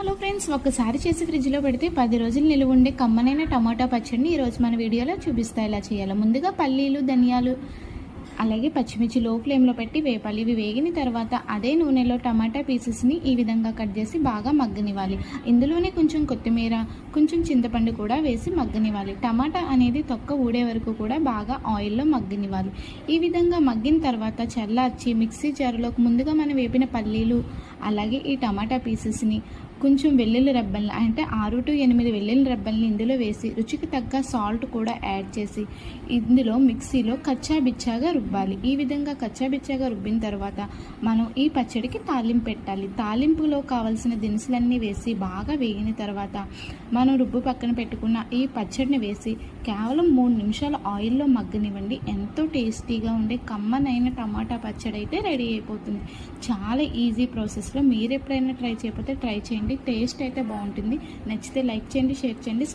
Hello friends, ఒక్కసారి చేసి ఫ్రిడ్జ్లో పెడితే 10 రోజులు నిలువ ఉండే కమ్మనైన టమాటా పచ్చడిని ఈరోజు మన వీడియోలో చూపిస్తా ఎలా చేయాలో. ముందుగా పల్లీలు, ధనియాలు అలాగే పచ్చిమిర్చి లో ఫ్లేమ్లో పెట్టి వేపాలి. ఇవి వేగిన తర్వాత అదే నూనెలో టమాటా పీసెస్ని ఈ విధంగా కట్ చేసి బాగా మగ్గనివ్వాలి. ఇందులోనే కొంచెం కొత్తిమీర, కొంచెం చింతపండు కూడా వేసి మగ్గనివ్వాలి. టమాటా అనేది తొక్క ఊడే వరకు కూడా బాగా ఆయిల్లో మగ్గనివ్వాలి. ఈ విధంగా మగ్గిన తర్వాత చల్లార్చి మిక్సీ జారులోకి ముందుగా మనం వేపిన పల్లీలు అలాగే ఈ టమాటా పీసెస్ని కొంచెం వెల్లుల్లి రెబ్బల్ని అంటే 6 to 8 వెల్లుల్లి రెబ్బల్ని ఇందులో వేసి రుచికి తగ్గ సాల్ట్ కూడా యాడ్ చేసి ఇందులో మిక్సీలో కచ్చాబిచ్చాగా రుబ్బాలి. ఈ విధంగా కచ్చాబిచ్చాగా రుబ్బిన తర్వాత మనం ఈ పచ్చడికి తాలింపు పెట్టాలి. తాలింపులో కావాల్సిన దినుసులన్నీ వేసి బాగా వేగిన తర్వాత మనం రుబ్బు పక్కన పెట్టుకున్న ఈ పచ్చడిని వేసి కేవలం 3 నిమిషాలు ఆయిల్లో మగ్గనివ్వండి. ఎంతో టేస్టీగా ఉండే కమ్మనైన టమాటా పచ్చడి అయితే రెడీ అయిపోతుంది. చాలా ఈజీ ప్రాసెస్లో మీరు ఎప్పుడైనా ట్రై చేయకపోతే ట్రై చేయండి. టేస్ట్ అయితే బాగుంటుంది. నచ్చితే లైక్ చేయండి, షేర్ చేయండి.